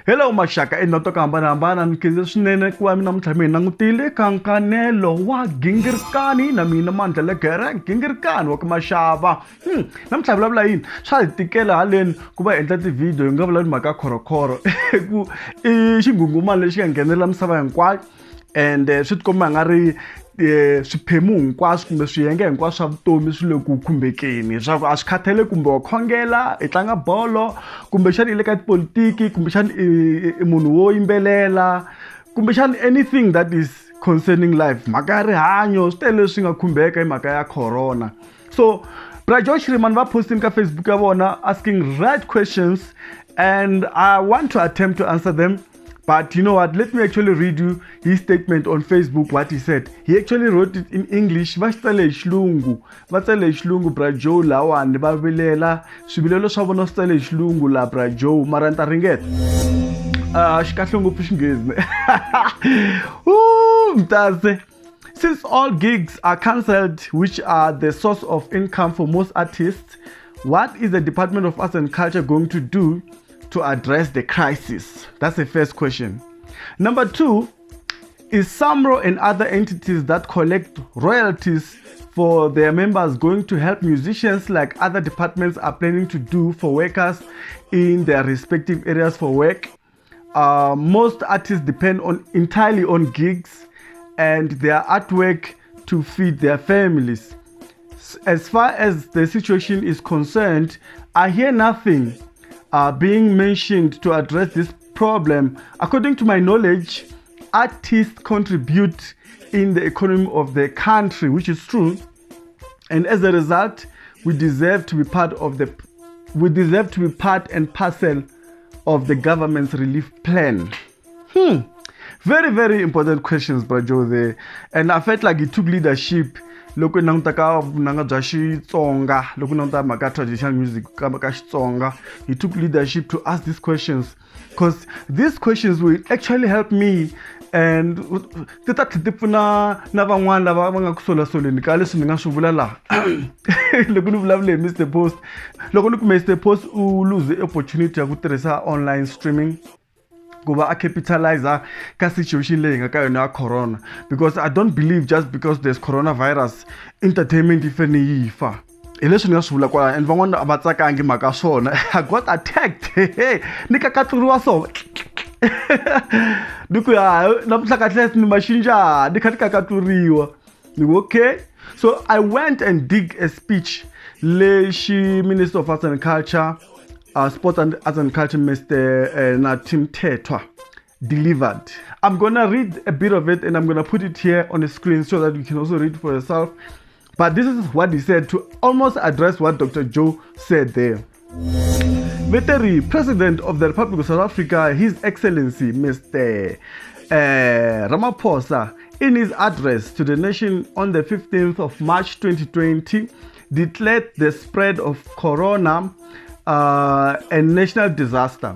Hello maxaka enoto hambana nkhize swinene ku va mina namuntlha mina langutile ka Nkanelo wa Gingirikani na mina Mandla Gingirikani wa ka Mashava. Namuntlha vulavula yini? Swa hi tikela haleni ku va endla ti-video hi nga vulavuli mhaka khorokhoro ku i xingungumani lexi nga nghenelela misava hinkwayo and swi tikomba nga ri swiphemu hinkwaswo kumbe swiyenge hinkwaswo swa vutomi swi le ku khumbekeni leswaku a swi khathaleki kumbe wa khongela i tlanga bolo kumbexani i le ka tipolitiki kumbexani i munhu wo yimbelela kumbexani anything that is concerning life mhaka ya rihanyo swi tele leswi nga khumbeka hi mhaka ya corona. So Brajo Shirimani va posting ka Facebook ya vona asking right questions and I want to attempt to answer them. But you know what, let me actually read you his statement on Facebook, what he said. He actually wrote it in English. Vatsale xilungu Brajo lawani va vilela swivilelo swa vona swi tsale xilungu la Brajo mara ni ta ringeta. Xi kahle ngopfu xinghezi. Mtase. Since all gigs are cancelled, which are the source of income for most artists, what is the Department of Arts and Culture going to do to address the crisis? That's the first question. Number two, is SAMRO and other entities that collect royalties for their members going to help musicians like other departments are planning to do for workers in their respective areas for work? Most artists depend entirely on gigs and their artwork to feed their families. As far as the situation is concerned, I hear nothing being mentioned to address this problem. According to my knowledge, artists contribute in the economy of the country, which is true, and as a result, we deserve to be part and parcel of the government's relief plan. Very, very important questions, Brajo, there. And I felt like it took leadership. Loko nangutaka nanga bya Xitsonga, loko nanguta maka traditional music ka Xitsonga, he took leadership to ask these questions, because these questions will actually help me and tita tlhipuna na van'wana lava va nga ku solasoleni ka leswi ni nga swi vula laha. Loko ni vulavule Mr Post, loko ni ku Mr Post u lose opportunity ya ku tirhisa online streaming ku va a capitalize ka situation leyi nga ka yona ya corona, because I don't believe just because there's coronavirus entertainment ifene yifa. Hi leswi ni nga swi vula kwala and van'wana a va tsakangi mhaka swona. I got attacked. Ni kakatluriwa so ni ku ya namuntlha kahle ni maxinja ni kha ni kakatluriwa. Okay, so I went and dig a speech lexi Minister of Arts and Culture, Sports and Arts and Culture, Mr. Natim Tetwa delivered. I'm gonna read a bit of it and I'm gonna put it here on the screen so that you can also read for yourself. But this is what he said to almost address what Dr. Joe said there. Veterinary President of the Republic of South Africa, His Excellency Mr. Ramaphosa, in his address to the nation on the 15th of March 2020, declared the spread of corona a national disaster.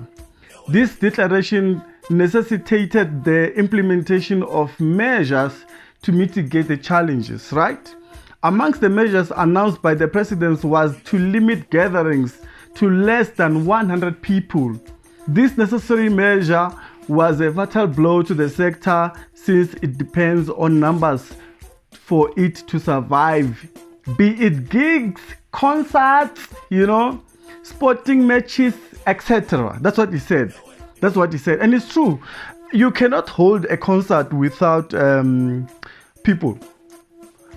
This declaration necessitated the implementation of measures to mitigate the challenges, right? Amongst the measures announced by the president was to limit gatherings to less than 100 people. This necessary measure was a fatal blow to the sector since it depends on numbers for it to survive, be it gigs, concerts, sporting matches, etc. That's what he said. And it's true. You cannot hold a concert without people,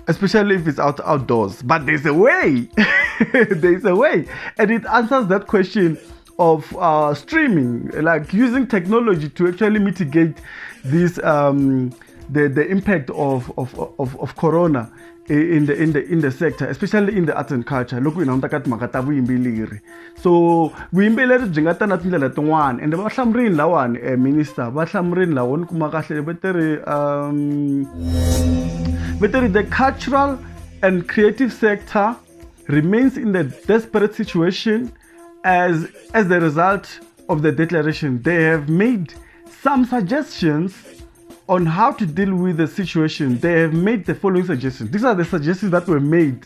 especially if it's outdoors. But there's a way. There's a way. And it answers that question of streaming, like using technology to actually mitigate this the impact of corona in the sector, especially in the arts and culture. Look, so vuyimbeleri byi nga ta na tindlela tin'wana and va hlamurini lawani minister va hlamurini lawani kuma kahle veteri the cultural and creative sector remains in the desperate situation as a result of the declaration. They have made some suggestions on how to deal with the situation. They have made the following suggestions. These are the suggestions that were made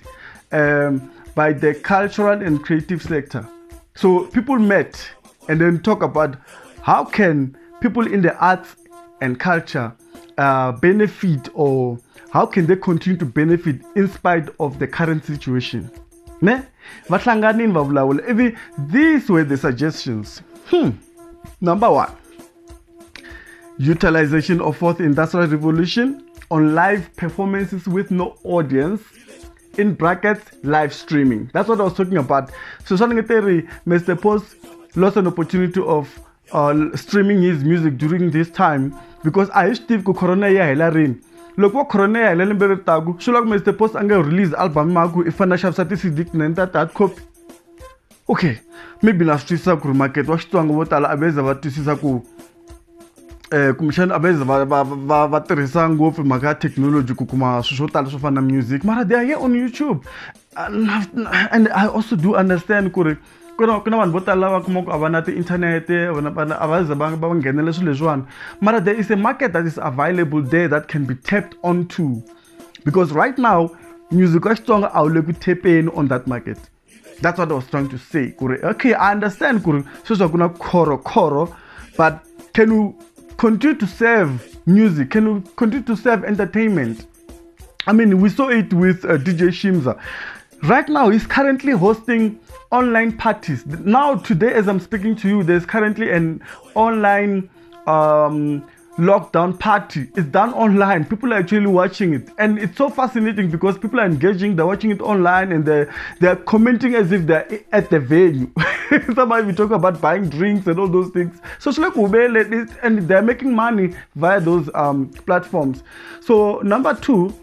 by the cultural and creative sector. So people met and then talk about how can people in the arts and culture benefit, or how can they continue to benefit in spite of the current situation? Ne? These were the suggestions. Number 1, utilization of fourth industrial revolution on live performances with no audience, in brackets, live streaming. That's what I was talking about. So Mr. Post lost an opportunity of streaming his music during this time because I used to go corona ya helarin. Look what corona ya helarin bere tagu. So like Mr. Post anga release album magu if I shall statistic nenta that copy. Okay, maybe na street sa ku market wa xitwanga vo tala abeza va twisisa ku kumshana abeza va tirhisa ngopfu mhaka technology ku kuma swo tala swo fana music mara they are here on YouTube, and I also do understand ku kuna vanhu vo tala va kuma ku a va na ti-internet a va za va nghenela swilo leswiwani, mara there is a market that is available there that can be tapped onto, because right now music wa Xitsonga a wu le ku tepeni on that market. That's what I was trying to say. Okay, I understand sweswi kuna khoro, but can you continue to serve music? Can you continue to serve entertainment? I mean, we saw it with DJ Shimza. Right now, he's currently hosting online parties. Now, today, as I'm speaking to you, there's currently an online lockdown party. It's done online. People are actually watching it, and it's so fascinating because people are engaging. They're watching it online, and they're commenting as if they're at the venue. Somebody we talk about buying drinks and all those things. So and they're making money via those platforms. So number 2,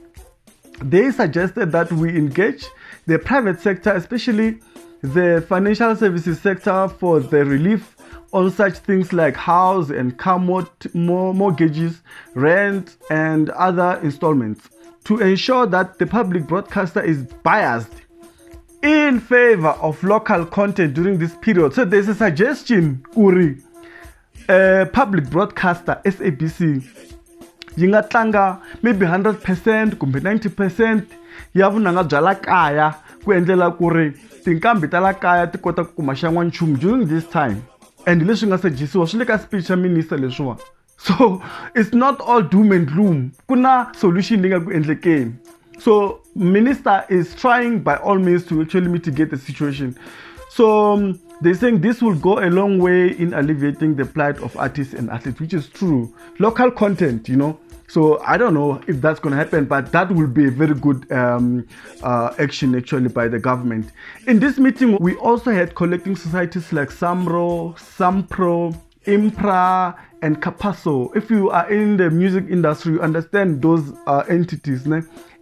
they suggested that we engage the private sector, especially the financial services sector, for the relief on such things like house and car mortgages, rent, and other installments, to ensure that the public broadcaster is biased in favor of local content during this period. So there's a suggestion, Uri, public broadcaster, SABC, yinga tlanga maybe 100% kumbe 90% ya vunanga bya la kaya ku endlela ku ri tinkambi ta la kaya ti kota ku kuma xan'wana nchumu during this time, and leswi nga suggestiwa swi le ka speech ya minister leswiwa. So it's not all doom and gloom, kuna solution leyi nga ku endlekeni. So minister is trying by all means to actually mitigate the situation. So they're saying this will go a long way in alleviating the plight of artists and athletes, which is true. Local content, So I don't know if that's going to happen, but that will be a very good action actually by the government. In this meeting, we also had collecting societies like SAMRO, SAMPRO, IMPRA, and CAPASO. If you are in the music industry, you understand those entities.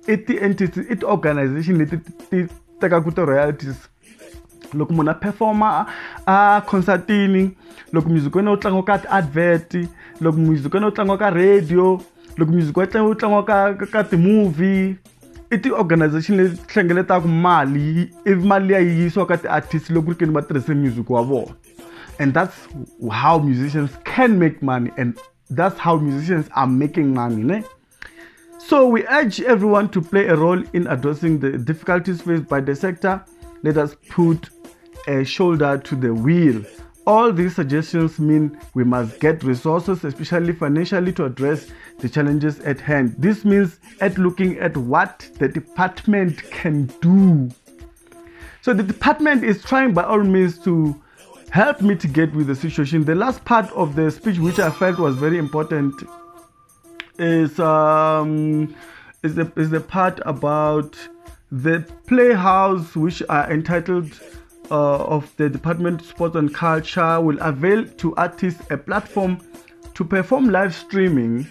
It organization, it royalties. Loko munhu a performa a concertini, loko music wena u tlangiwa ka advert, loko music wena u tlangiwa ka radio, loko music wena u tlangiwa ka ti-movie, i ti-organization leti hlengeletaka mali, ivi mali ya yisiwa ka ti-artists loko ri ke ni va tirhise music wa vona. And that's how musicians can make money, and that's how musicians are making money. Ne? So we urge everyone to play a role in addressing the difficulties faced by the sector. Let us put a shoulder to the wheel. All these suggestions mean we must get resources, especially financially, to address the challenges at hand. This means looking at what the department can do. So the department is trying by all means to help mitigate with the situation. The last part of the speech, which I felt was very important, is the part about the playhouse, which are entitled of the Department of Sports and Culture, will avail to artists a platform to perform live streaming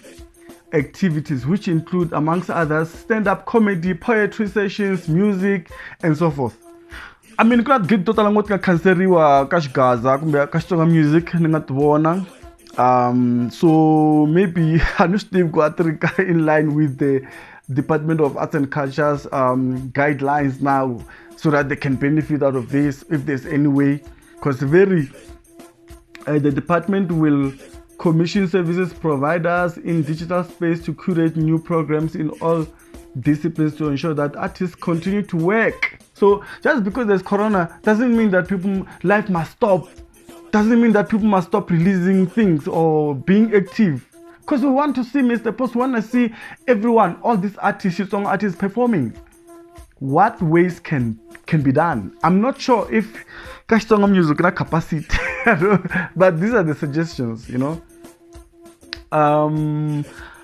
activities, which include, amongst others, stand-up comedy, poetry sessions, music, and so forth. I mean, ku na gig to tala ngopfu ka canceriwa ka xigaza kumbe ka Xitsonga music ni nga ti vona. So maybe I know Steve got in line with the Department of Arts and Culture's guidelines now, so that they can benefit out of this if there's any way. Because the department will commission services providers in digital space to curate new programs in all disciplines to ensure that artists continue to work. So just because there's corona doesn't mean that life must stop. doesn't mean that people must stop releasing things or being active. Because we want to see Mr. Post, we want to see everyone, all these artists, song artists performing. What ways can be done? I'm not sure if Kashtonga music capacity, but these are the suggestions, you know.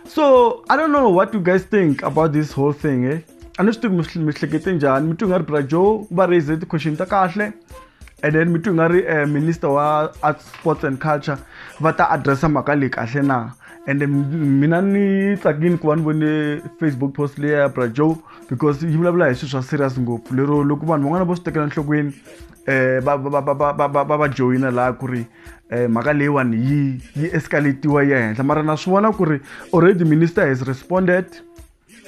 So I don't know what you guys think about this whole thing, eh? Understood mihlekete njani mitu ngari brajo ba raise the question ta kahle, and then mitu ngari minister wa arts, sports and culture vata addressa makale kahle na, and then mina ni tsakini ku vanhu Facebook post leya brajo because yi vulavula hi swilo swa serious ngopfu lero loko vanhu van'wana vo swi tekela nhlokweni ba joina la ku ri mhaka leyiwani yi escalatiwa yi henhla mara na swi vona ku ri already minister has responded.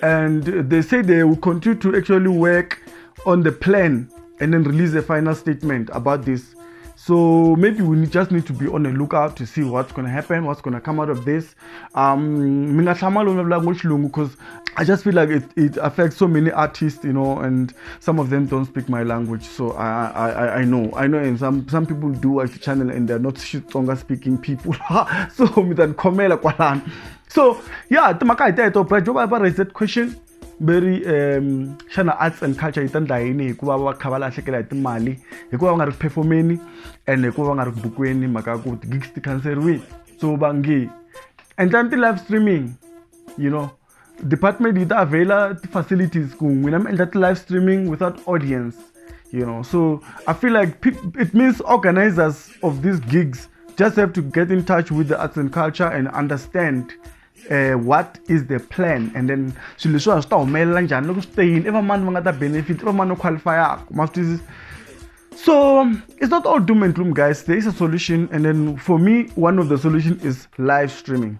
And they say they will continue to actually work on the plan and then release a final statement about this. So maybe we just need to be on the lookout to see what's going to happen, what's going to come out of this. Because I just feel like it affects so many artists, you know, and some of them don't speak my language. So I know, and some people do watch the channel and they're not stronger speaking people. So So yeah, I raised that question. Very shana arts and culture itanda yini hikuva va kha va lahlekela hi timali hikuva va nga ri performeni and hikuva va nga ri bukweni mhaka ku gigs ti canceriwi, so va nge endlani live streaming, you know, department yi ta availa facilities ku n'wina mi endla live streaming without audience, you know. So I feel like it means organizers of these gigs just have to get in touch with the arts and culture and understand what is the plan, and then so it's not all doom and gloom, guys. There is a solution, and then for me, one of the solutions is live streaming.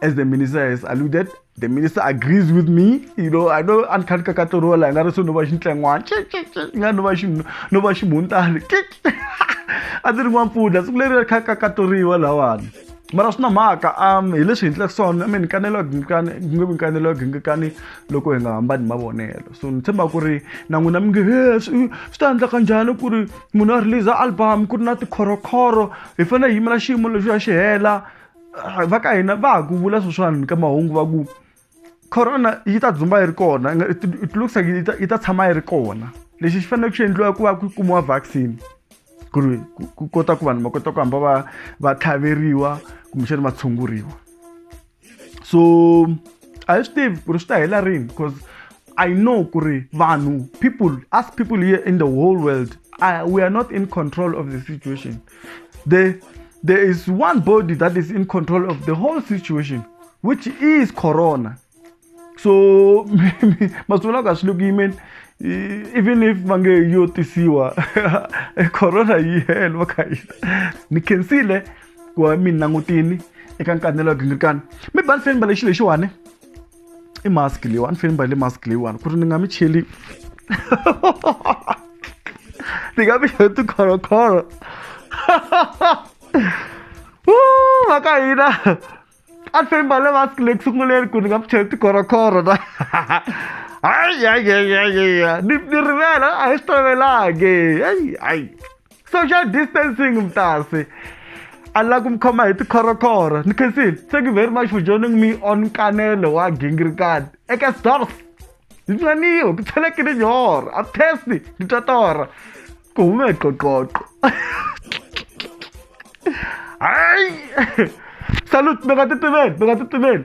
As the minister has alluded, the minister agrees with me. You know, I know Nkanelo Katorola and also Novashi Tlangwan. Novashi Muntali. I didn't want food. That's later Kakatori Walawan. Marasna maka ileswi hitla son I mean Nkanelo Gingirikani loko hi nga hambani mavonelo, so ni tshemba ku ri na n'wina mi nge swi ta endla kanjhani ku ri munhu a release album ku ri na tikhorokhoro hi fanele hi yimela xiyimo lexi ya xi hela. Va ka hina va ha ku vula sweswiwani ka mahungu va ku corona yi ta dzumba yi ri kona, it looks like yi ta tshama yi ri kona. Lexi xi fanele ku xi endliwa ku va ku kumiwa vaccine ku kota ku vanhu va kota ku hamba va tlhaveriwa kumbexani va tshunguriwa. So I Steve ku ri swi ta hela rini, because I know ku ri vanhu people here in the whole world we are not in control of the situation. There is one body that is in control of the whole situation, which is corona. So masula ka swi even if mange yotisiwa corona yi hell wakaita ni kensile kwa mina ngutini eka Nkanelo Gingirikani mi ban fen bale xile xiwane I mask liwa an fen bale mask liwa ku ri ni nga mi cheli ni nga mi tu khoro wakaita an fen bale mask le kusunguleni ku ni nga mi cheli tu khoro na ay ni rivela a stovelage ay social distancing mtase alla kumkhoma hi tikhorokhoro. Thank you very much for joining me on Nkanelo Gingirikani eka stars nitlaniwa ku thelekile nyor a testi nitatora ku hume qoqoqo ay salute, bega titimeni